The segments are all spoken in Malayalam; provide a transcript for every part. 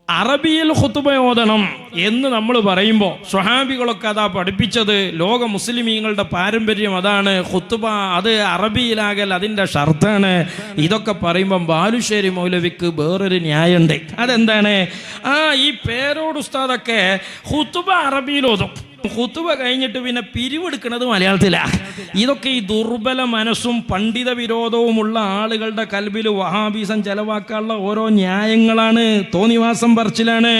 അറബിയിൽ ഖുതുബ ഓതണം എന്ന് നമ്മൾ പറയുമ്പോൾ സ്വഹാബികളൊക്കെ അതാ പഠിപ്പിച്ചത്. ലോക മുസ്ലിമീങ്ങളുടെ പാരമ്പര്യം അതാണ്. ഖുതുബ അത് അറബിയിലാകൽ അതിൻ്റെ ഷർത്താണ്. ഇതൊക്കെ പറയുമ്പം ബാലുശ്ശേരി മൗലവിക്ക് വേറൊരു ന്യായമുണ്ട്. അതെന്താണ്? ഈ പേരോട് ഉസ്താദൊക്കെ ഖുതുബ അറബിയിൽ ഓതും, ഖുതുബ കഴിഞ്ഞിട്ട് പിന്നെ പിരിവെടുക്കുന്നത് മലയാളത്തിലാണ്. ഇതൊക്കെ ഈ ദുർബല മനസ്സും പണ്ഡിത വിരോധവുമുള്ള ആളുകളുടെ കൽബിൽ വഹാബീസം ചെലവാക്കാനുള്ള ഓരോ ന്യായങ്ങളാണ്, തോന്നിവാസം പറച്ചിലാണ്.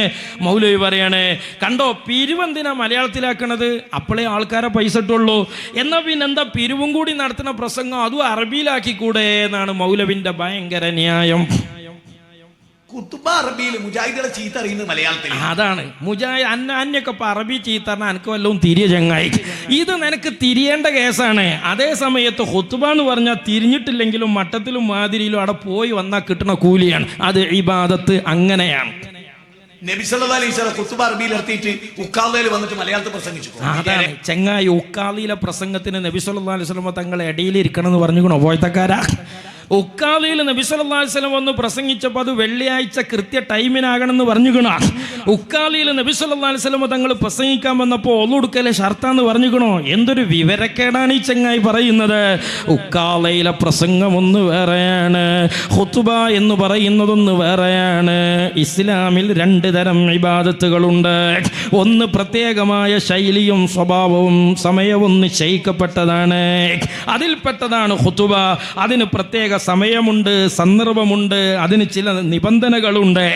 മൗലവി പറയാണ്, കണ്ടോ പിരിവെന്തിനാ മലയാളത്തിലാക്കണത്? അപ്പോഴേ ആൾക്കാരെ പൈസ ഇട്ടുള്ളൂ. എന്നാൽ പിന്നെ എന്താ പിരിവും കൂടി നടത്തുന്ന പ്രസംഗം അതും അറബിയിലാക്കിക്കൂടെ എന്നാണ് മൗലവിൻ്റെ ഭയങ്കര ന്യായം. ഖുതുബ അറബിയിൽ മുജാഹിദുകളെ ചീത്ത അറിയുന്നത് മലയാളത്തിൽ. അതാണ് അന്യൊക്കെ ഇപ്പൊ അറബി ചീത്ത പറഞ്ഞാൽ എനിക്ക് വല്ലതും തിരിയ ചങ്ങായി. ഇത് നിനക്ക് തിരിയേണ്ട കേസാണ്. അതേ സമയത്ത് ഖുതുബ എന്ന് പറഞ്ഞാൽ തിരിഞ്ഞിട്ടില്ലെങ്കിലും മട്ടത്തിലും മാതിരിയിലും അവിടെ പോയി വന്നാൽ കിട്ടുന്ന കൂലിയാണ്. അത് ഇബാദത്ത് അങ്ങനെയാണ്. നബി സല്ലല്ലാഹു അലൈഹി വസല്ലം ഖുതുബ അറബിയിൽ നിർത്തിയിട്ട് ഉക്കാദയിൽ വന്നിട്ട് മലയാളത്തിൽ പ്രസംഗിച്ചു. അതാണ് ചങ്ങായി, ഉക്കാദിയിലെ പ്രസംഗത്തിന് നബി സല്ലല്ലാഹു അലൈഹി വസല്ലം തങ്ങളെ ഇടയിൽ ഇരിക്കണം എന്ന് പറഞ്ഞുകൊണ്ടോ പോയത്തക്കാരാ. ഉക്കാദിയിൽ നബി സല്ലല്ലാഹു അലൈഹി വസല്ലം വന്ന് പ്രസംഗിച്ചപ്പോൾ അത് വെള്ളിയാഴ്ച കൃത്യ ടൈമിനാകണമെന്ന് പറഞ്ഞുകണോ. ഉക്കാദിയിൽ നബി സല്ലല്ലാഹു അലൈഹി വസല്ലം തങ്ങൾ പ്രസംഗിക്കാൻ വന്നപ്പോൾ ഒന്നുകൊടുക്കലെ ഷർത്താന്ന് പറഞ്ഞുകണോ. എന്തൊരു വിവരക്കേടാണ് ഈ ചങ്ങായി പറയുന്നത്. ഉക്കാദിയിലെ പ്രസംഗം ഒന്ന് വേറെയാണ്, ഖുതുബ എന്ന് പറയുന്നതൊന്ന് വേറെയാണ്. ഇസ്ലാമിൽ രണ്ട് തരം ഇബാദത്തുകളുണ്ട്. ഒന്ന് പ്രത്യേകമായ ശൈലിയും സ്വഭാവവും സമയവും നിശ്ചയിക്കപ്പെട്ടതാണ്. അതിൽപ്പെട്ടതാണ് ഖുതുബ. അതിന് പ്രത്യേക സമയമുണ്ട്, സന്ദർഭമുണ്ട്, അതിന് ചില നിബന്ധനകളുണ്ട്.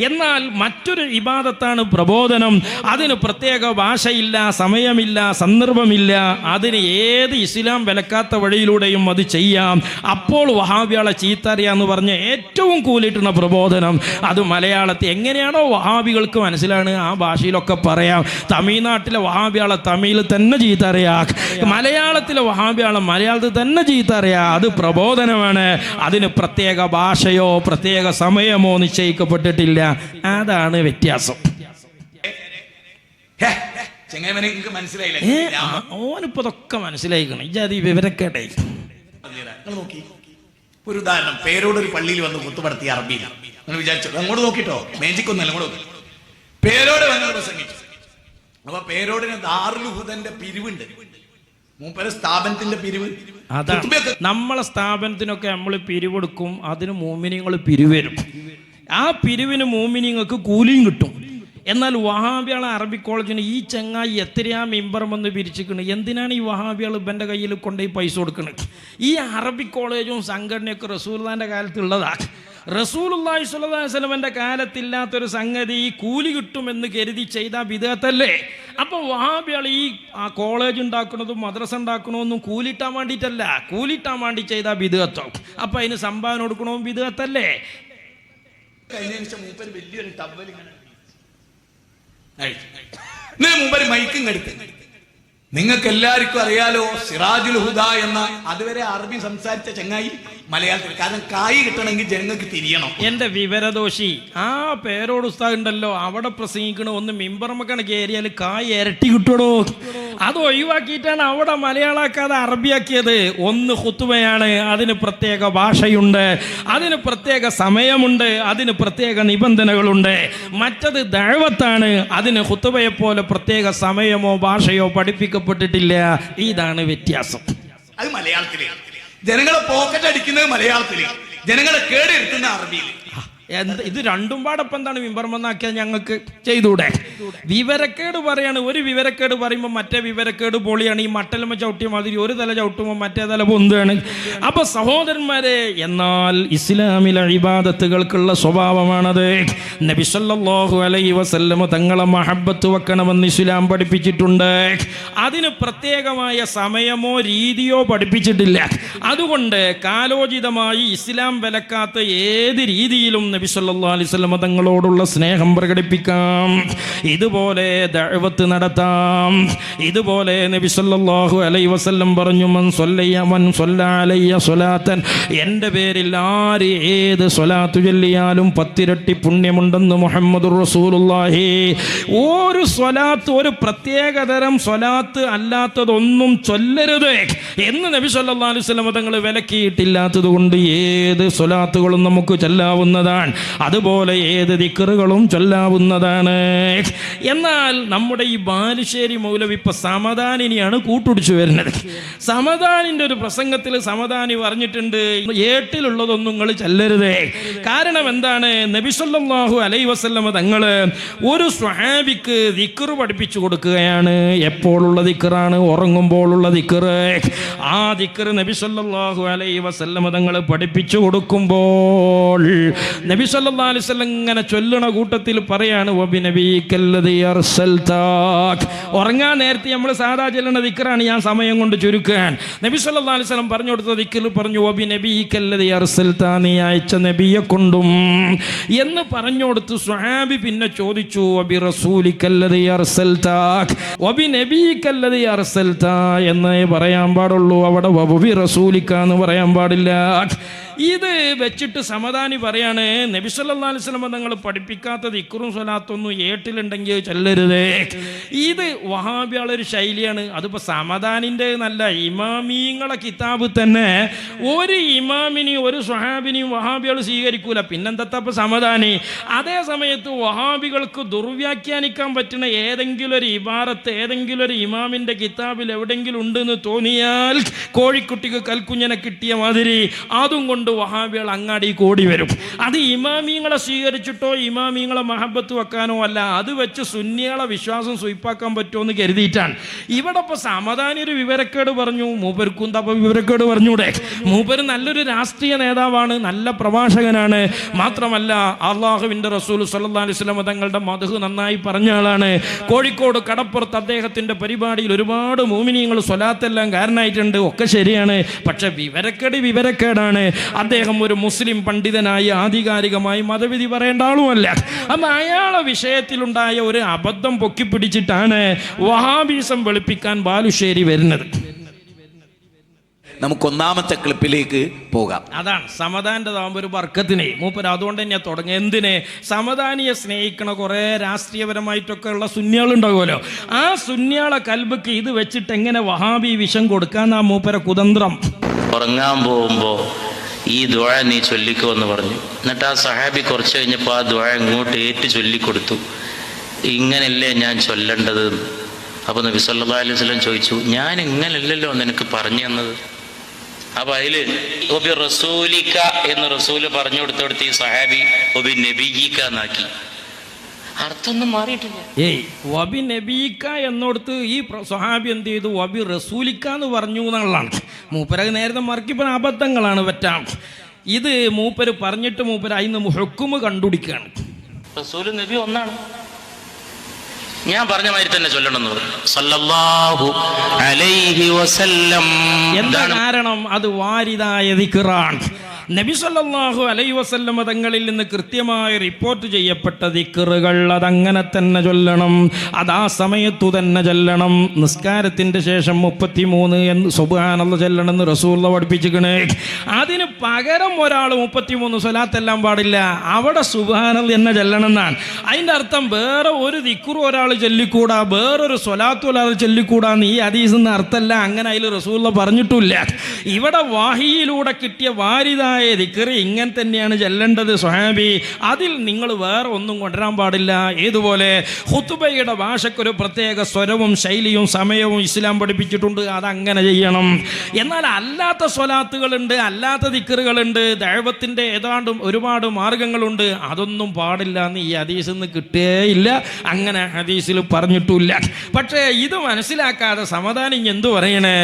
എന്നാൽ മറ്റൊരു ഇബാദത്താണ് പ്രബോധനം. അതിന് പ്രത്യേക ഭാഷയില്ല, സമയമില്ല, സന്ദർഭമില്ല. അതിന് ഏത് ഇസ്ലാം വിലക്കാത്ത വഴിയിലൂടെയും അത് ചെയ്യാം. അപ്പോൾ വഹാബികളെ ചീത്തറിയാന്ന് പറഞ്ഞ ഏറ്റവും കൂലിട്ടുന്ന പ്രബോധനം അത് മലയാളത്തിൽ എങ്ങനെയാണോ വഹാബികൾക്ക് മനസ്സിലാണ് ആ ഭാഷയിലൊക്കെ പറയാം. തമിഴ്നാട്ടിലെ വഹാബികളെ തമിഴിൽ തന്നെ ചീത്തറിയാം, മലയാളത്തിലെ വഹാബികളെ മലയാളത്തിൽ തന്നെ ചീത്തറിയാം. അത് പ്രബോധനമാണ്. അതിന് പ്രത്യേക ഭാഷയോ പ്രത്യേക സമയമോ നിശ്ചയിക്കപ്പെട്ടിട്ടില്ല. അതാണ് വ്യത്യാസം. ഓനിപ്പോ ഇതൊക്കെ മനസ്സിലായിക്കണം. ഇജാതി വിവരക്കേടേ. നോക്കി ഒരു ഉദാഹരണം, പേരോട് ഒരു പള്ളിയിൽ വന്ന് കുത്തുപടത്തി അറബിയിൽ നിങ്ങൾ വിചാരിച്ചോ. അങ്ങോട്ട് നോക്കിട്ടോ, മേജിക്കൊന്നല്ല, അങ്ങോട്ട് നോക്കി. പേരോട് വന്ന് പ്രസംഗിച്ചു. അപ്പൊ പേരോടിന് ദാറുൽ ഹുദന്റെ പിരിവുണ്ട്, മൂപ്പരെ സ്ഥാപനത്തിന്റെ പിരിവ്. നമ്മളെ സ്ഥാപനത്തിനൊക്കെ നമ്മൾ പിരിവെടുക്കും, അതിന് മോമിനിങ്ങൾ പിരിവരും. ആ പിരിവിന് മോമിനിങ്ങൾക്ക് കൂലിയും കിട്ടും. എന്നാൽ വഹാബികളെ അറബി കോളേജിന് ഈ ചങ്ങായി എത്രയാ മെമ്പറും വന്ന് പിരിച്ചിരിക്കുന്നത്. എന്തിനാണ് ഈ വഹാബികൾ ഇവൻ്റെ കയ്യിൽ കൊണ്ടുപോയി പൈസ കൊടുക്കുന്നത്? ഈ അറബി കോളേജും സംഘടനയൊക്കെ റസൂലുള്ളാഹിന്റെ കാലത്തുള്ളതാണ്. റസൂലുള്ളാഹി സ്വല്ലല്ലാഹു അലൈഹി വസല്ലമയുടെ കാലത്തില്ലാത്തൊരു സംഗതി ഈ കൂലി കിട്ടുമെന്ന് കരുതി ചെയ്ത ബിദ്അത്തല്ലേ. അപ്പോൾ വഹാബികൾ ഈ കോളേജ് ഉണ്ടാക്കുന്നതും മദ്രസ ഉണ്ടാക്കണമെന്നും കൂലിട്ടാൻ വേണ്ടിയിട്ടല്ല, കൂലിട്ടാൻ വേണ്ടി ചെയ്ത ബിദ്അത്തോ. അപ്പം അതിന് സംഭാവന കൊടുക്കണവും ബിദ്അത്തല്ലേ. വലിയൊരു ടവൽ മുമ്പ് മൈക്കും എടുത്ത് നിങ്ങൾക്ക് എല്ലാവർക്കും അറിയാലോ, സിറാജുൽ ഹുദ എന്ന അതുവരെ അറബി സംസാരിച്ച ചങ്ങായി മലയാളത്തിൽ. കാരണം കായ് കിട്ടണമെങ്കിൽ ജനങ്ങൾക്ക് തിരിയണം. എൻ്റെ വിവരദോഷി ആ പേരോട് ഉസ്താദ് ഉണ്ടല്ലോ, അവിടെ പ്രസംഗിക്കണ ഒന്ന് മിമ്പറമ്മക്കാണ് കയറിയാൽ കായ് ഇരട്ടി കിട്ടുടോ. അത് ഒഴിവാക്കിയിട്ടാണ് അവിടെ മലയാളാക്കാതെ അറബിയാക്കിയത്. ഒന്ന് ഖുതുബയാണ്, അതിന് പ്രത്യേക ഭാഷയുണ്ട്, അതിന് പ്രത്യേക സമയമുണ്ട്, അതിന് പ്രത്യേക നിബന്ധനകളുണ്ട്. മറ്റത് ദഅവത്താണ്, അതിന് ഖുതുബയെ പോലെ പ്രത്യേക സമയമോ ഭാഷയോ പഠിപ്പിക്കപ്പെട്ടിട്ടില്ല. ഇതാണ് വ്യത്യാസം. അത് മലയാളത്തില് ജനങ്ങളെ പോക്കറ്റ് അടിക്കുന്നത് മലയാളത്തില്, ജനങ്ങളെ കേടെടുക്കുന്ന അറബിയിൽ. ഇത് രണ്ടും പാടപ്പം എന്താണ് മിമ്പർമെന്നാക്കിയാൽ ഞങ്ങൾക്ക് ചെയ്തൂടെ? വിവരക്കേട് പറയാണ്. ഒരു വിവരക്കേട് പറയുമ്പോൾ മറ്റേ വിവരക്കേട് പൊളിയാണ്. ഈ മട്ടലുമ ചവിട്ടിയ മാതിരി ഒരു തല ചവിട്ടുമ്പോൾ മറ്റേ തല പൊന്താണ്. അപ്പൊ സഹോദരന്മാരെ, എന്നാൽ ഇസ്ലാമിലെ ഇബാദത്തുകൾക്കുള്ള സ്വഭാവമാണത്. നബി സല്ലല്ലാഹു അലൈഹി വസല്ലം തങ്ങളെ മഹബ്ബത്ത് വെക്കണമെന്ന് ഇസ്ലാം പഠിപ്പിച്ചിട്ടുണ്ട്. അതിന് പ്രത്യേകമായ സമയമോ രീതിയോ പഠിപ്പിച്ചിട്ടില്ല. അതുകൊണ്ട് കാലോചിതമായി ഇസ്ലാം വിലക്കാത്ത ഏത് രീതിയിലും നബി സല്ലല്ലാഹു അലൈഹി വസല്ലം തങ്ങളോടുള്ള സ്നേഹം പ്രകടിപ്പിക്കാം, ഇതുപോലെ ദഅവത്ത് നടത്താം. ഇതുപോലെ നബി സല്ലല്ലാഹു അലൈഹി വസല്ലം പറഞ്ഞു, മൻ സ്വല്ല അലയ്യ സ്വലാത്തൻ, എൻ്റെ പേരിൽ ആര് ഏത് സ്വലാത്ത് ചൊല്ലിയാലും 10 ഇരട്ടി പുണ്യമുണ്ടെന്ന് മുഹമ്മദുർ റസൂലുള്ളാഹി. ഒരു സ്വലാത്ത്, ഒരു പ്രത്യേകതരം സ്വലാത്ത് അല്ലാത്തതൊന്നും ചൊല്ലരുത് എന്ന് നബി സല്ലല്ലാഹു അലൈഹി വസല്ലം തങ്ങൾ വിലക്കിയിട്ടില്ലാത്തത് കൊണ്ട് ഏത് സ്വലാത്തുകളും നമുക്ക് ചൊല്ലാവുന്നതാണ്. ചൊല്ലണമെന്നാണ്. അതുപോലെ ഏത് ദിക്റുകളും ചൊല്ലാവുന്നതാണ്. എന്നാൽ നമ്മുടെ ഈ ബാലുശ്ശേരി മൗലവി ഇപ്പൊ സമദാനിനെയാണ് കൂട്ടുപിടിച്ചു വരുന്നത്. സമദാനിന്റെ ഒരു പ്രസംഗത്തിൽ സമദാനി പറഞ്ഞിട്ടുണ്ട്, ഏട്ടിലുള്ളതൊന്നും നിങ്ങൾ ചൊല്ലരുതേ. കാരണം എന്താണ്? നബി സല്ലല്ലാഹു അലൈഹി വസല്ലമ തങ്ങള് ഒരു സ്വഹാബിക്ക് ദിക്ർ പഠിപ്പിച്ചു കൊടുക്കുകയാണ്. എപ്പോഴുള്ള ദിക്റാണ്? ഉറങ്ങുമ്പോഴുള്ള ദിക്ർ. ആ ദിക്ർ നബി സല്ലല്ലാഹു അലൈഹി വസല്ലമ തങ്ങൾ പഠിപ്പിച്ചു കൊടുക്കുമ്പോൾ നബി സല്ലല്ലാഹു അലൈഹി വസല്ലം ഇങ്ങനെ ചൊല്ലണ കൂട്ടത്തിൽ പറയാണ്, വബിനബിക്കല്ലദീ അർസൽതാക്. ഉറങ്ങാൻ നേരത്തെ നമ്മൾ സാധാ ചൊല്ലണ ദിക്റാണ്, ഞാൻ സമയം കൊണ്ട് ചുരുക്കാൻ. നബി സല്ലല്ലാഹു അലൈഹി വസല്ലം പറഞ്ഞു കൊടുത്ത ദിക്ർ പറഞ്ഞു, വബിനബിക്കല്ലദീ അർസൽതാ, നീ അയച്ച നബിയെ കൊണ്ടും എന്ന് പറഞ്ഞു കൊടുത്ത് സ്വഹാബി പിന്നെ ചോദിച്ചു, വബി റസൂലിക്കല്ലദീ അർസൽതാക്, വബി നബിക്കല്ലദീ അർസൽതാ എന്നേ പറയാൻ പാടുള്ളൂ. അവിടെ വബി റസൂലിക്ക എന്ന് പറയാൻ പാടില്ല. ഇത് വെച്ചിട്ട് സമദാനി പറയാണ്, നബി സല്ലല്ലാഹു അലൈഹി വസല്ലം തങ്ങൾ പഠിപ്പിക്കാത്ത ദിക്റും സ്വലാത്തൊന്നും ഏട്ടിലുണ്ടെങ്കിൽ ചൊല്ലരുതേ. ഇത് വഹാബികളൊരു ശൈലിയാണ്. അതിപ്പോൾ സമദാനിൻ്റെ നല്ല ഇമാമീങ്ങളെ കിതാബ് തന്നെ ഒരു ഇമാമിനെയും ഒരു സ്വഹാബിനെയും വഹാബികൾ സ്വീകരിക്കൂല. പിന്നെന്തത്തപ്പോൾ സമദാനി? അതേ സമയത്ത് വഹാബികൾക്ക് ദുർവ്യാഖ്യാനിക്കാൻ പറ്റുന്ന ഏതെങ്കിലും ഒരു ഇബാറത്ത് ഏതെങ്കിലും ഒരു ഇമാമിൻ്റെ കിതാബിൽ എവിടെയെങ്കിലും ഉണ്ടെന്ന് തോന്നിയാൽ കോഴിക്കുട്ടിക്ക് കൽക്കുഞ്ഞനെ കിട്ടിയ മാതിരി അതും കൊണ്ട് വഹാബികൾ അങ്ങാടി കൂടി വരും. അത് ഇമാമിങ്ങളെ സ്വീകരിച്ചിട്ടോ ഇമാമിങ്ങളെ മഹബത്ത് വെക്കാനോ അല്ല, അത് വെച്ച് സുന്നികളെ വിശ്വാസം സ്വീപ്പാക്കാൻ പറ്റുമോ എന്ന് കരുതിയിട്ടാണ്. ഇവിടെ ഇപ്പോൾ സമദാനി ഒരു വിവരക്കേട് പറഞ്ഞു, മൂപ്പർക്കും തപ്പം വിവരക്കേട് പറഞ്ഞൂടെ? മൂപ്പർ നല്ലൊരു രാഷ്ട്രീയ നേതാവാണ്, നല്ല പ്രഭാഷകനാണ്. മാത്രമല്ല അള്ളാഹുവിൻ്റെ റസൂൽ സല്ലല്ലാഹു അലൈഹി വസല്ലം തങ്ങളുടെ മദ്ഹ് നന്നായി പറഞ്ഞ ആളാണ്. കോഴിക്കോട് കടപ്പുറത്ത് അദ്ദേഹത്തിൻ്റെ പരിപാടിയിൽ ഒരുപാട് മോമിനിയങ്ങൾ സ്വലാത്തെല്ലാം കാരണമായിട്ടുണ്ട്. ഒക്കെ ശരിയാണ്. പക്ഷെ വിവരക്കേടാണ്. അദ്ദേഹം ഒരു മുസ്ലിം പണ്ഡിതനായി ആധികാരികമായി മതവിധി പറയേണ്ട ആളുമല്ല. അപ്പം അയാളെ വിഷയത്തിലുണ്ടായ ഒരു അബദ്ധം പൊക്കിപ്പിടിച്ചിട്ടാണ് വഹാബീസം വെളുപ്പിക്കാൻ ബാലുശ്ശേരി വരുന്നത്. നമുക്ക് ഒന്നാമത്തെ ക്ലിപ്പിലേക്ക് പോകാം. അതാണ് സമദാനിൻ്റെതാകുമ്പോൾ ഒരു ബർക്കത്തിനെ മൂപ്പര് അതുകൊണ്ട് തന്നെ തുടങ്ങി. എന്തിനെ? സമദാനിയെ സ്നേഹിക്കണ കുറേ രാഷ്ട്രീയപരമായിട്ടൊക്കെ ഉള്ള സുന്നികളുണ്ടാകുമല്ലോ, ആ സുന്നികളെ കൽബക്ക് ഇത് വെച്ചിട്ട് എങ്ങനെ വഹാബി വിഷം കൊടുക്കാന്നാ മൂപ്പര കുതന്ത്രം. ഉറങ്ങാൻ പോകുമ്പോൾ ഈ ദുആ നീ ചൊല്ലിക്കോ എന്ന് പറഞ്ഞു. എന്നിട്ട് ആ സഹാബി കുറച്ച് കഴിഞ്ഞപ്പോൾ ആ ദുആ ഇങ്ങോട്ട് ഏറ്റു ചൊല്ലിക്കൊടുത്തു. ഇങ്ങനെയല്ലേ ഞാൻ ചൊല്ലേണ്ടത്? അപ്പോൾ നബി സല്ലല്ലാഹു അലൈഹി വസല്ലം ചോദിച്ചു, ഞാൻ ഇങ്ങനെയല്ലല്ലോ നിനക്ക് പറഞ്ഞു തന്നത്. അപ്പോൾ അതിൽ ഒബി റസൂലിക്ക എന്ന് റസൂല് പറഞ്ഞു കൊടുത്തെടുത്ത് ഈ സഹാബി ഒബി നബിയിക്ക എന്നാക്കി. അർത്ഥമൊന്നും മാറിയിട്ടില്ല. വബി നബീക്ക എന്നോടത്ത് ഈ സ്വഹാബി എന്ത് ചെയ്തു? വബി റസൂലിക്ക എന്ന് പറഞ്ഞു എന്നുള്ളതാണ്. മൂപ്പര് നേരത്തെ മറക്കിപ്പോ അബദ്ധങ്ങളാണ് പറ്റാം. ഇത് മൂപ്പര് പറഞ്ഞിട്ട് മൂപ്പര് അതിന് ഹുക്കുമ് കണ്ടുപിടിക്കുകയാണ്. റസൂല് നബി ഒന്നാണ്, ഞാൻ പറഞ്ഞ മാതിരി തന്നെ ചൊല്ലണം എന്ന് പറഞ്ഞു സല്ലല്ലാഹു അലൈഹി വസല്ലം. എന്താ കാരണം? അത് വാരിദായ ദിക്റാണ്. നബി സല്ലല്ലാഹു അലൈഹി വസല്ലം തങ്ങളിൽ നിന്ന് കൃത്യമായി റിപ്പോർട്ട് ചെയ്യപ്പെട്ട ദിക്റുകൾ അതങ്ങനെ തന്നെ ചൊല്ലണം, അതാ സമയത്തു തന്നെ ചൊല്ലണം. നിസ്കാരത്തിൻ്റെ ശേഷം 33 എന്ന് സുബ്ഹാനല്ലാഹ് ചൊല്ലണം എന്ന് റസൂലുള്ളാഹി പഠിപ്പിച്ചിരിക്കണേ. അതിന് പകരം ഒരാൾ 33 സ്വലാത്തെല്ലാം പാടില്ല, അവിടെ സുബ്ഹാനല്ലാഹ് എന്നെ ചൊല്ലണം എന്നാണ്. അതിൻ്റെ അർത്ഥം വേറെ ഒരു ദിക്റും ഒരാൾ ചൊല്ലിക്കൂടാ, വേറൊരു സ്വലാത്തും ഒരാൾ ചൊല്ലിക്കൂടാന്ന് ഈ ഹദീസിന് അർത്ഥമല്ല. അങ്ങനെ അതിൽ റസൂലുള്ളാഹി പറഞ്ഞിട്ടില്ല. ഇവിടെ വാഹിയിലൂടെ കിട്ടിയ വാരിദായ ദിക്ർ ഇങ്ങനെ തന്നെയാണ് ചെല്ലേണ്ടത് സ്വഹാബി. അതിൽ നിങ്ങൾ വേറെ ഒന്നും കൊണ്ടുവരാൻ പാടില്ല. ഏതുപോലെ ഖുതുബയുടെ ഭാഷയ്ക്കൊരു പ്രത്യേക സ്വരവും ശൈലിയും സമയവും ഇസ്ലാം പഠിപ്പിച്ചിട്ടുണ്ട്, അതങ്ങനെ ചെയ്യണം. എന്നാൽ അല്ലാത്ത സ്വലാത്തുകളുണ്ട്, അല്ലാത്ത ദിക്റുകളുണ്ട്, ദഅവത്തിൻ്റെ ഏതാണ്ട് ഒരുപാട് മാർഗങ്ങളുണ്ട്, അതൊന്നും പാടില്ല എന്ന് ഈ ഹദീസിൽ നിന്ന് കിട്ടുകയില്ല, അങ്ങനെ ഹദീസിൽ പറഞ്ഞിട്ടില്ല. പക്ഷേ ഇത് മനസ്സിലാക്കാതെ സമദാനി എന്തു പറയണേ?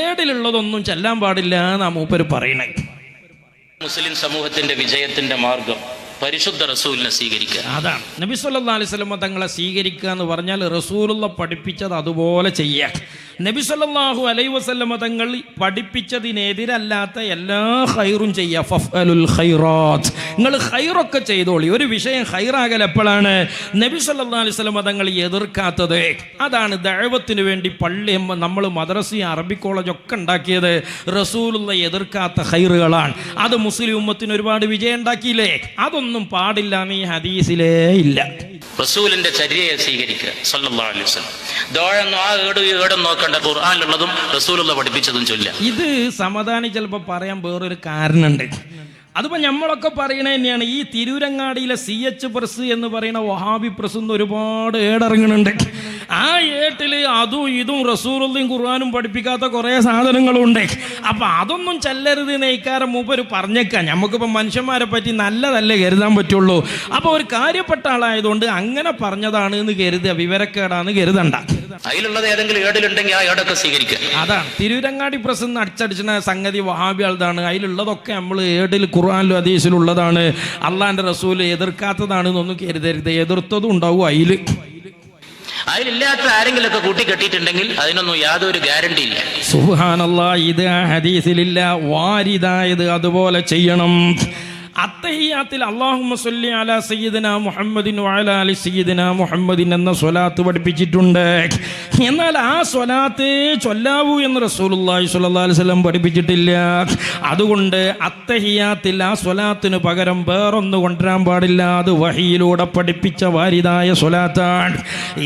ഏടിലുള്ളതൊന്നും ചെല്ലാൻ പാടില്ല എന്നാ മൂപ്പര് പറയണേ. മുസ്ലിം സമൂഹത്തിന്റെ വിജയത്തിന്റെ മാർഗം പരിശുദ്ധ റസൂലിനെ സ്വീകരിക്കുക. അതാണ് നബി സല്ലല്ലാഹു അലൈഹി വസല്ലം തങ്ങളെ സ്വീകരിക്കുക എന്ന് പറഞ്ഞാൽ റസൂലുള്ളാഹി പഠിപ്പിച്ചത് അതുപോലെ ചെയ്യുക. നബി സല്ലല്ലാഹു അലൈഹി വസല്ലം തങ്ങൾ പഠിപ്പിച്ചതിനെതിരല്ലാത്ത എല്ലാ ഖൈറും ചെയ്യുക. ഫഫ്അലുൽ ഖൈറാത്ത്, നിങ്ങൾ ഖൈറൊക്കെ ചെയ്തോളി. ഒരു വിഷയം ഖൈറാകൽ എപ്പോഴാണ്? നബി സല്ലല്ലാഹു അലൈഹി വസല്ലം തങ്ങൾ എതിർക്കാത്തത്. അതാണ് ദഅവത്തിന് വേണ്ടി പള്ളി നമ്മൾ മദ്രസയും അറബി കോളേജൊക്കെ ഉണ്ടാക്കിയത് റസൂലുള്ളാഹി എതിർക്കാത്ത ഖൈറുകളാണ്. അത് മുസ്ലിം ഉമ്മത്തിന് ഒരുപാട് വിജയം ഉണ്ടാക്കിയില്ലേ? അതൊന്നും പാടില്ല എന്ന് ഈ ഹദീസിലേ ഇല്ല. റസൂലിന്റെ ചര്യയെ സ്വീകരിക്കുക സല്ലല്ലാഹു അലൈഹി വസല്ലം. ദുആയൊന്നും ആ ഏടും നോക്കണ്ട, ഖുർആനിലുള്ളതും റസൂലുള്ളാഹി പഠിപ്പിച്ചതും ചൊല്ലുക. ഇത് സമദാനി ചിലപ്പോൾ പറയാൻ വേറൊരു കാരണമുണ്ട്. അതിപ്പോൾ നമ്മളൊക്കെ പറയണ തന്നെയാണ്. ഈ തിരൂരങ്ങാടിയിലെ CH പ്രസ് എന്ന് പറയുന്ന വഹാബി പ്രസ് എന്ന് ഒരുപാട് ഏടിറങ്ങുന്നുണ്ട്. ആ ഏട്ടിൽ അതും ഇതും റസൂലുള്ളാഹിയും ഖുർആനും പഠിപ്പിക്കാത്ത കുറേ സാധനങ്ങളുണ്ട്. അപ്പം അതൊന്നും ചെല്ലരുത് നെയ്ക്കാരം മൂപ്പര് പറഞ്ഞേക്കാം. നമുക്കിപ്പോൾ മനുഷ്യന്മാരെ പറ്റി നല്ലതല്ലേ കരുതാൻ പറ്റുള്ളൂ. അപ്പോൾ ഒരു കാര്യപ്പെട്ട ആളായതുകൊണ്ട് അങ്ങനെ പറഞ്ഞതാണ് എന്ന് കരുതുക, വിവരക്കേടാന്ന് കരുതണ്ട. അതിലുള്ളത് ഏതെങ്കിലും ഏടിലുണ്ടെങ്കിൽ ആ ഏടൊക്കെ സ്വീകരിക്കുക. അതാണ് തിരൂരങ്ങാടി പ്രസ് എന്ന് അടിച്ചടിച്ച സംഗതി വഹാബികളതാണ്. അതിലുള്ളതൊക്കെ നമ്മൾ ഏടിൽ ഖുർആനിലും ഹദീസിലും ഉള്ളതാണ്. അള്ളാന്റെ റസൂല് എതിർക്കാത്തതാണെന്നൊന്നും കരുതരുത്. എതിർത്തതും ഉണ്ടാവും അതിലില്ലാത്ത ആരെങ്കിലൊക്കെ കൂട്ടി കെട്ടിയിട്ടുണ്ടെങ്കിൽ അതിനൊന്നും യാതൊരു ഗ്യാരണ്ടി ഇല്ല. സുബ്ഹാനല്ലാഹ്, ഇത് ആ ഹദീസിലില്ല. വാരിദായത് അതുപോലെ ചെയ്യണം. അത്തഹിയാത്തിൽ അല്ലാഹുമ്മ സ്വല്ലി അലാ സയ്യിദിന മുഹമ്മദിൻ വഅലാ അലി സയ്യിദിന മുഹമ്മദിൻ എന്ന സ്വലാത്ത് പഠിപ്പിച്ചിട്ടുണ്ട്. എന്നാൽ ആ സ്വലാത്ത് ചൊല്ലാവൂ എന്ന് റസൂലുള്ളാഹി സ്വല്ലല്ലാഹു അലൈഹി വസല്ലം പഠിപ്പിച്ചിട്ടില്ല. അതുകൊണ്ട് അത്തഹിയാത്തിൽ ആ സ്വലാത്തിന് പകരം വേറൊന്ന് കൊണ്ടുവരാൻ പാടില്ല. അത് വഹിയിലൂടെ പഠിപ്പിച്ച വാരിദായ സ്വലാത്താണ്.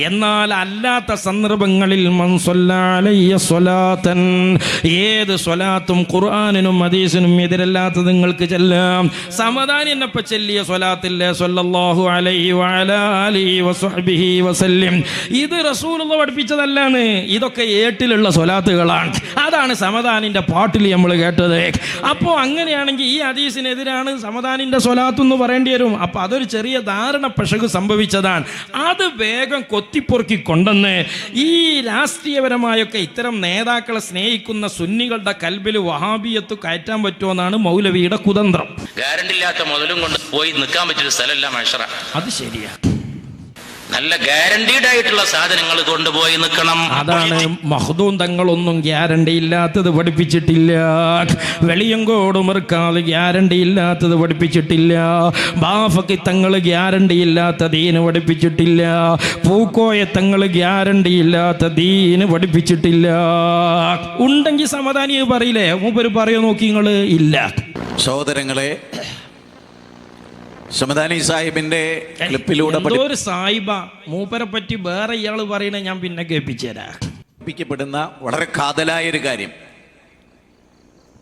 എന്നാൽ അല്ലാത്ത സന്ദർഭങ്ങളിൽ മൻ സ്വല്ലാ അലയ്യ സ്വലാത്തൻ, ഏത് സ്വലാത്തും ഖുർആനിനും ഹദീസിനും എതിരല്ലാത്തത് നിങ്ങൾക്ക് ചെല്ലാം. സമദാനി എന്നപ്പ ചെല്ലിയ സ്വലാത്തില്ലേ സ്വല്ലല്ലാഹു അലൈഹി വഅലാ ആലിഹി വസഹ്ബിഹി വസല്ലം, ഇത് റസൂലുള്ളാഹി പഠിപ്പിച്ചതല്ലാണ്. ഇതൊക്കെ ഏട്ടിലുള്ള സ്വലാത്തുകളാണ്. അതാണ് സമദാനിന്റെ പാട്ടിൽ നമ്മൾ കേട്ടത്. അപ്പോൾ അങ്ങനെയാണെങ്കിൽ ഈ ഹദീസിനെതിരാണ് സമദാനിന്റെ സ്വലാത്ത് എന്ന് പറയേണ്ടി വരും. അപ്പോൾ അതൊരു ചെറിയ ധാരണ പിശക് സംഭവിച്ചതാണ്. അത് വേഗം കൊത്തിപ്പൊറുക്കി കൊണ്ടെന്ന് ഈ രാഷ്ട്രീയപരമായൊക്കെ ഇത്തരം നേതാക്കളെ സ്നേഹിക്കുന്ന സുന്നികളുടെ കൽബിൽ വഹാബിയത്ത് കയറ്റാൻ പറ്റുമെന്നാണ് മൗലവിയുടെ കുതന്ത്രം. ഗ്യാരണ്ടില്ലാത്ത മുതലും കൊണ്ട് പോയി നിൽക്കാൻ പറ്റിയൊരു സ്ഥലമല്ല മഹ്ശറ. അത് ശരിയാ. നല്ല ഗ്യാരണ്ടീഡ് ആയിട്ടുള്ള സാധനങ്ങൾ കൊണ്ടുപോയി നിൽക്കണം. അതാണ് മഖ്ദൂം തങ്ങളൊന്നും ഗ്യാരണ്ടി ഇല്ലാത്തത് പഠിപ്പിച്ചിട്ടില്ല. വെളിയങ്കോട് മർക്കാൽ ഗ്യാരണ്ടി ഇല്ലാത്തത് പഠിപ്പിച്ചിട്ടില്ല. ബാഫക്കി തങ്ങൾ ഗ്യാരണ്ടി ഇല്ലാത്ത ദീന് പഠിപ്പിച്ചിട്ടില്ല. പൂക്കോയ തങ്ങൾ ഗ്യാരണ്ടി ഇല്ലാത്ത ദീന് പഠിപ്പിച്ചിട്ടില്ല. ഉണ്ടെങ്കിൽ സമദാനി പറയില്ലേ? മൂപ്പര് പറയോ നോക്കി നിങ്ങൾ? ഇല്ല. സഹോദരങ്ങളെ, സമദാനി സാഹിബിന്റെ ക്ലിപ്പിലൂടെ ഒരു സാഹിബ മൂപ്പരെ പറ്റി വേറെ ഇയാൾ പറയണേ ഞാൻ പിന്നെ കേൾപ്പിച്ചു തരാം. പഠിപ്പിക്കപ്പെടുന്ന വളരെ കാതലായ ഒരു കാര്യം,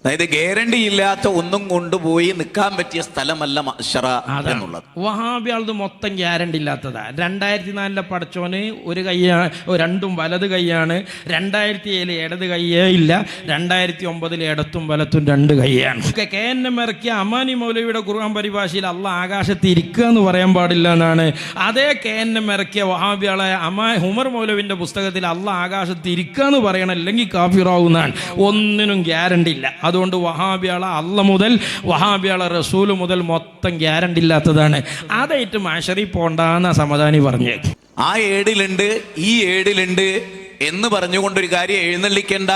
അതായത് ഗ്യാരണ്ടി ഇല്ലാത്ത ഒന്നും കൊണ്ടുപോയി നിൽക്കാൻ പറ്റിയ സ്ഥലമല്ല മഅ്ശറ എന്നുള്ളത്. വഹാബിയാളത് മൊത്തം ഗ്യാരണ്ടി ഇല്ലാത്തതാ. 2004 പഠിച്ചോന് ഒരു കയ്യാ, രണ്ടും വലത് കൈയാണ്. 2007 ഇടത് കയ്യേ ഇല്ല. 2009 ഇടത്തും വലത്തും 2 കൈയാണ്. KNM ഇറക്കിയ അമാനി മൗലവിയുടെ ഖുർആൻ പരിഭാഷയിൽ അള്ളാഹ് ആകാശത്ത് ഇരിക്കുക എന്ന് പറയാൻ പാടില്ല എന്നാണ്. അതേ KNM ഇറക്കിയ വഹാബിയാളെ ഉമർ മൗലവിന്റെ പുസ്തകത്തിൽ അള്ളാഹ് ആകാശത്ത് ഇരിക്കുക എന്ന് പറയണം, അല്ലെങ്കിൽ കാഫിറാവുന്നതാണ്. ഒന്നിനും ഗ്യാരണ്ടി ഇല്ല. അതുകൊണ്ട് വഹാബിയാളെ അള്ള മുതൽ വഹാബിയാളെ റസൂല് മുതൽ മൊത്തം ഗ്യാരണ്ടി ഇല്ലാത്തതാണ്. അതായിട്ട് മാഷറി പോണ്ടാന്ന സമദാനി പറഞ്ഞേ. ആ ഏടിലുണ്ട്, ഈ ഏടിലുണ്ട് എന്ന് പറഞ്ഞുകൊണ്ടൊരു കാര്യം എഴുന്നള്ളിക്കണ്ട.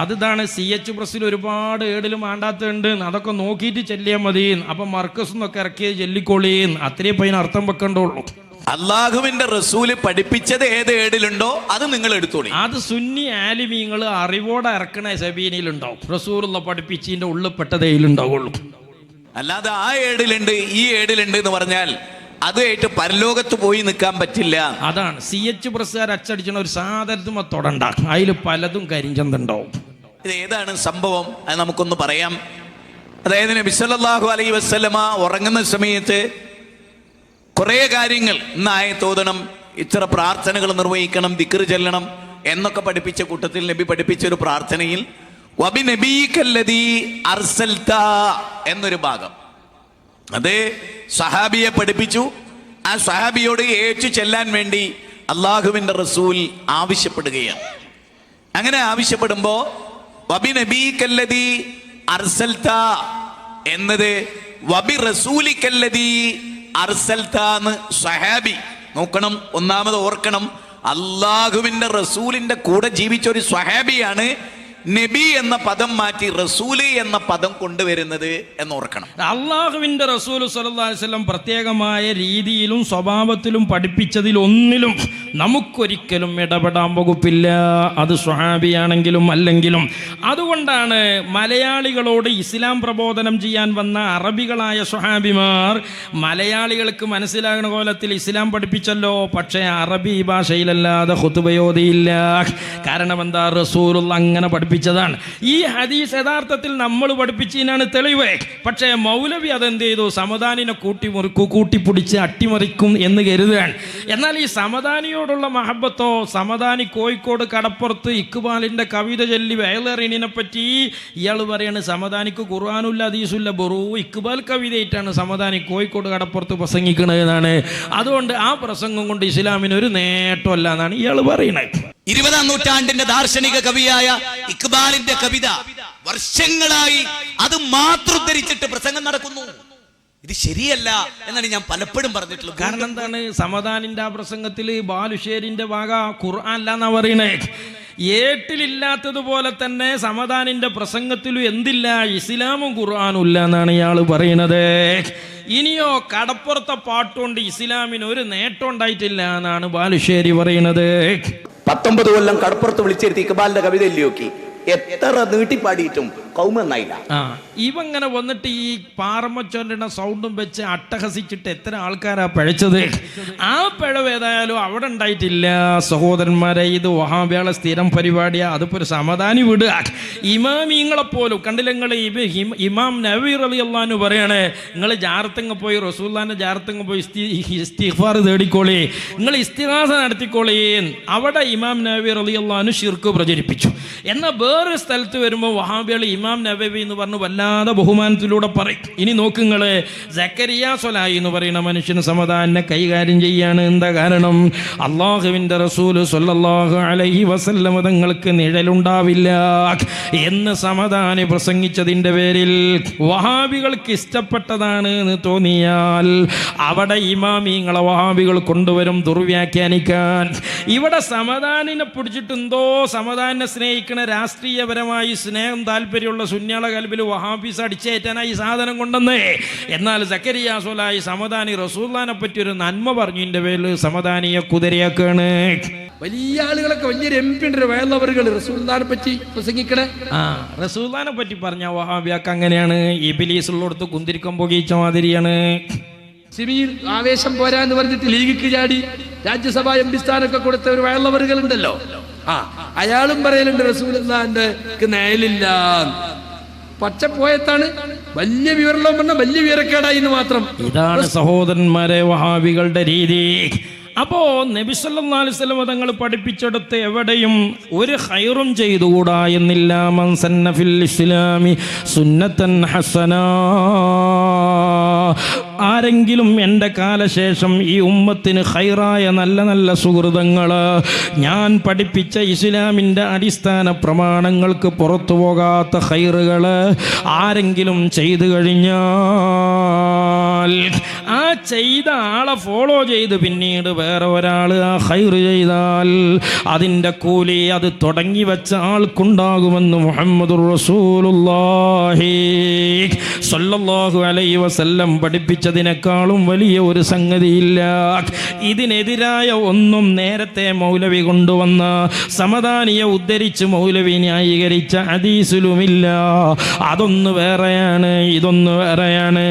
അതാണ് CH പ്രസിൽ ഒരുപാട് ഏടിലും ആണ്ടാത്തുണ്ട്. അതൊക്കെ നോക്കിയിട്ട് ചെല്ലിയാൽ മതി. അപ്പം മർക്കസ് എന്നൊക്കെ ഇറക്കിയത് ചെല്ലിക്കോളീൻ, അത്രയും പയ്യന് അർത്ഥം വെക്കണ്ടുള്ളൂ. അള്ളാഹുവിന്റെ റസൂല് പഠിപ്പിച്ചത് ഏത് ഏടിലുണ്ടോ അത് നിങ്ങൾ എടുത്തോളി. അത് സുന്നി ആലിമീങ്ങൾ അറിവോടെ ഇറക്കണ സബീനിലുണ്ടാവും. റസൂലുള്ള പഠിപ്പിച്ചതിന്റെ ഉള്ളിൽ പെട്ടതേയിലുണ്ടാവുള്ളൂ. അല്ലാതെ ആ ഏടിലുണ്ട് ഈ ഏടിലുണ്ട് എന്ന് പറഞ്ഞാൽ അതുമായിട്ട് പരലോകത്ത് പോയി നിൽക്കാൻ പറ്റില്ല. അതാണ് CH പ്രസ്സുകാർ അച്ചടിച്ചണ ഒരു സാധനത്തും തൊടണ്ടാക്കും. അതിൽ പലതും കരിഞ്ചന്തുണ്ടാവും. ഇത് ഏതാണ് സംഭവം അത് നമുക്കൊന്ന് പറയാം. അതായത് നബി സല്ലല്ലാഹു അലൈഹി വസല്ലമ ഉറങ്ങുന്ന സമയത്ത് കുറേ കാര്യങ്ങൾ, ഇന്നായ തോതണം, ഇത്ര പ്രാർത്ഥനകൾ നിർവഹിക്കണം, ദിക്ർ ചെല്ലണം എന്നൊക്കെ പഠിപ്പിച്ച കൂട്ടത്തിൽ നബി പഠിപ്പിച്ച ഒരു പ്രാർത്ഥനയിൽ വബി നബീകല്ലദീ അർസൽത എന്നൊരു ഭാഗം അത് സഹാബിയെ പഠിപ്പിച്ചു. ആ സഹാബിയോട് ഏറ്റു ചെല്ലാൻ വേണ്ടി അള്ളാഹുവിൻ്റെ റസൂൽ ആവശ്യപ്പെടുകയാണ്. അങ്ങനെ ആവശ്യപ്പെടുമ്പോ വബി നബീകല്ലദീ അർസൽത എന്നത് വബി റസൂലിക്കല്ലദീ അർസൽത്താന്ന് സഹാബി നോക്കണം. ഒന്നാമത് ഓർക്കണം, അള്ളാഹുവിന്റെ റസൂലിന്റെ കൂടെ ജീവിച്ച ഒരു സ്വഹാബിയാണ് നബി എന്ന പദം മാറ്റി റസൂല് എന്ന പദം കൊണ്ടുവരുന്നത് എന്നോർക്കണം. അള്ളാഹുവിന്റെ റസൂൽ സല്ലല്ലാഹു അലൈഹി വസല്ലം പ്രത്യേകമായ രീതിയിലും സ്വഭാവത്തിലും പഠിപ്പിച്ചതിൽ ഒന്നിലും നമുക്കൊരിക്കലും ഇടപെടാൻ വകുപ്പില്ല. അത് സ്വഹാബിയാണെങ്കിലും അല്ലെങ്കിലും. അതുകൊണ്ടാണ് മലയാളികളോട് ഇസ്ലാം പ്രബോധനം ചെയ്യാൻ വന്ന അറബികളായ സ്വഹാബിമാർ മലയാളികൾക്ക് മനസ്സിലാകുന്ന കോലത്തിൽ ഇസ്ലാം പഠിപ്പിച്ചല്ലോ, പക്ഷേ അറബി ഭാഷയിലല്ലാതെ ഖുതുബയോദിയില്ല. കാരണം എന്താ? റസൂലുള്ള അങ്ങനെ പഠിപ്പിച്ചു പഠിപ്പിച്ചതാണ്. ഈ ഹദീസ് യഥാർത്ഥത്തിൽ നമ്മൾ പഠിപ്പിച്ചതിനാണ് തെളിവ്. പക്ഷേ മൗലവി അതെന്ത് ചെയ്തു? സമദാനിനെ കൂട്ടിപ്പിടിച്ച് അട്ടിമറിക്കും എന്ന് കരുതുകയാണ്. എന്നാൽ ഈ സമദാനിയോടുള്ള മഹബത്തോ, സമദാനി കോഴിക്കോട് കടപ്പുറത്ത് ഇക്ബാലിൻ്റെ കവിത ചൊല്ലി വയലേറിയതിനെ പറ്റി ഇയാൾ പറയാണ് സമദാനിക്ക് ഖുർആനുമില്ല ഹദീസുമില്ല, ബറൂ ഇക്ബാൽ കവിതയായിട്ടാണ് സമദാനി കോഴിക്കോട് കടപ്പുറത്ത് പ്രസംഗിക്കണതെന്നാണ്. അതുകൊണ്ട് ആ പ്രസംഗം കൊണ്ട് ഇസ്ലാമിന് ഒരു നേട്ടമല്ല എന്നാണ് ഇയാൾ പറയുന്നത്. 20-ാം നൂറ്റാണ്ടിന്റെ ദാർശനിക കവിയായ ഇക്ബാലിന്റെ കവിത വർഷങ്ങളായി അത് മാത്രം ഉദ്ധരിച്ചിട്ട് പ്രസംഗം നടക്കുന്നു. ഇത് ശരിയല്ല എന്നാണ് ഞാൻ പലപ്പോഴും പറഞ്ഞിട്ടുള്ളത്. കാരണം എന്താണ്? സമദാനിന്റെ ആ പ്രസംഗത്തിൽ ബാലുശ്ശേരിന്റെ ഭാഗ ഖുർആൻ അല്ല എന്നാ പറയണേ. ഏട്ടിലില്ലാത്തതുപോലെ തന്നെ സമദാനിന്റെ പ്രസംഗത്തിലും എന്തില്ല? ഇസ്ലാമും ഖുർആനും ഇല്ല എന്നാണ് ഇയാൾ പറയുന്നത്. ഇനിയോ കടപ്പുറത്തെ പാട്ടുകൊണ്ട് ഇസ്ലാമിന് ഒരു നേട്ടം ഉണ്ടായിട്ടില്ല എന്നാണ് ബാലുശ്ശേരി പറയുന്നത്. 19 കൊല്ലം കടപ്പുറത്ത് വിളിച്ചിരുത്തി ഇക്ബാലിന്റെ കവിത നോക്കി എത്ര നീട്ടിപ്പാടിയിട്ടും കൗമെന്നായില്ല. ഇവങ്ങനെ വന്നിട്ട് ഈ പാറമച്ചോന്റെ സൗണ്ടും വെച്ച് അട്ടഹസിച്ചിട്ട് എത്ര ആൾക്കാരാ പഴച്ചത്. ആ പിഴവ് ഏതായാലും അവിടെ ഉണ്ടായിട്ടില്ല. സഹോദരന്മാരെ, ഇത് വഹാബികളെ സ്ഥിരം പരിപാടിയാ. അതിപ്പോ ഒരു സമദാനി വിടുക. ഇമാമിങ്ങളെപ്പോലും കണ്ടില്ല നിങ്ങൾ. ഇമാം നബവി റളിയല്ലാഹു അൻഹു പറയണേ, നിങ്ങൾ ജാറത്തങ്ങ് പോയി റസൂലുള്ളാഹിന്റെ ജാറത്തങ്ങ് പോയി ഇസ്തിഗ്ഫാർ തേടിക്കോളി, നിങ്ങൾ ഇസ്തിഗാസ നടത്തിക്കോളി. അവിടെ ഇമാം നബവി റളിയല്ലാഹു അൻഹു ശിർക്ക് പ്രചരിപ്പിച്ചു. എന്നാൽ വേറൊരു സ്ഥലത്ത് വരുമ്പോൾ വഹാബികൾ ഇമാം നബവി എന്ന് പറഞ്ഞ് വല്ലാതെ ബഹുമാനത്തിലൂടെ പറയും. ഇനി നോക്കുങ്ങള്, സക്കരിയ സ്വലാഹി എന്ന് പറയുന്ന മനുഷ്യന് സമദാനെ കൈകാര്യം ചെയ്യാണ്. എന്താ കാരണം? അള്ളാഹുവിന്റെ റസൂല് സ്വല്ലല്ലാഹു അലൈഹി വസല്ലം തങ്ങൾക്ക് നിഴലുണ്ടാവില്ല എന്ന് സമദാനി പ്രസംഗിച്ചതിന്റെ പേരിൽ വഹാബികൾക്ക് ഇഷ്ടപ്പെട്ടതാണ് എന്ന് തോന്നിയാൽ അവിടെ ഇമാമിങ്ങളെ വഹാബികൾ കൊണ്ടുവരും ദുർവ്യാഖ്യാനിക്കാൻ. ഇവിടെ സമദാനിനെ പിടിച്ചിട്ട് എന്തോ സമദാനെ സ്നേഹിക്കണ രാഷ്ട്രീയപരമായി സ്നേഹം താല്പര്യമുള്ള സുന്നികളെ കൽബിൽ വഹാബീസ് അടിച്ചേറ്റാനായി സാധനം കൊണ്ടെന്നേ. എന്നാൽ സക്കരിയ സ്വലാഹി സമദാനി റസൂലുള്ളാഹിനെ പറ്റി ഒരു നന്മ പറഞ്ഞതിന്റെ പേരിൽ സമദാനിയെ കുതിരയാക്കാണ്. വലിയ ആളുകളൊക്കെ വലിയൊരു MP ഉണ്ട്, വേളവറുകൾ റസൂലുള്ളാഹിനെ പറ്റി പ്രസംഗിക്കണേ. റസൂലുള്ളാഹിനെ പറ്റി പറഞ്ഞ വഹാബിയാക്ക് അങ്ങനെയാണ്. ഇബ്ലീസ് ഉള്ളിടത്ത് കുന്തിരിക്കം പുകയിച്ച മാതിരിയാണ്. സിമിയിൽ ആവേശം പോരാന്ന് പറഞ്ഞിട്ട് ലീഗിക്ക് ചാടി രാജ്യസഭാ MP സ്ഥാനമൊക്കെ കൊടുത്ത ഒരു വേളവറുകൾ ഉണ്ടല്ലോ, അയാളും പറയലുണ്ട് റസൂലുള്ളാഹിന്റെ നയലില്ല. പച്ചപ്പോയത്താണ്. വലിയ വിവരമുള്ള പറഞ്ഞ വലിയ വിവരക്കേടായി എന്ന് മാത്രം. ഇതാണ് സഹോദരന്മാരെ വഹാബികളുടെ രീതി. അപ്പോൾ നബി സല്ലല്ലാഹു അലൈഹി വസല്ലം തങ്ങൾ പഠിപ്പിച്ചെടുത്ത് എവിടെയും ഒരു ഖൈറും ചെയ്തുകൂടാ എന്നില്ല. മൻ സന്ന ഫിൽ ഇസ്ലാമി സുന്നത്തൻ ഹസനാ, ആരെങ്കിലും എൻ്റെ കാലശേഷം ഈ ഉമ്മത്തിന് ഖൈറായ നല്ല നല്ല സുഹൃതങ്ങൾ, ഞാൻ പഠിപ്പിച്ച ഇസ്ലാമിൻ്റെ അടിസ്ഥാന പ്രമാണങ്ങൾക്ക് പുറത്തു പോകാത്ത ഖൈറുകൾ ആരെങ്കിലും ചെയ്തു കഴിഞ്ഞാൽ, ആ ചെയ്ത ആളെ ഫോളോ ചെയ്ത് പിന്നീട് വേറെ ഒരാൾ ആ ഖൈർ ചെയ്താൽ അതിൻ്റെ കൂലി അത് തുടങ്ങി വെച്ച ആൾക്കുണ്ടാകുമെന്ന് മുഹമ്മദുർ റസൂലുള്ളാഹി സ്വല്ലല്ലാഹു അലൈഹി വസല്ലം പഠിപ്പിച്ചതിനേക്കാളും വലിയ ഒരു സംഗതിയില്ല. ഇതിനെതിരായ ഒന്നും നേരത്തെ മൗലവി കൊണ്ടുവന്ന സമദാനിയെ ഉദ്ധരിച്ച് മൗലവി ന്യായീകരിച്ച ഹദീസിലുമില്ല. അതൊന്ന് വേറെയാണ്, ഇതൊന്ന് വേറെയാണ്.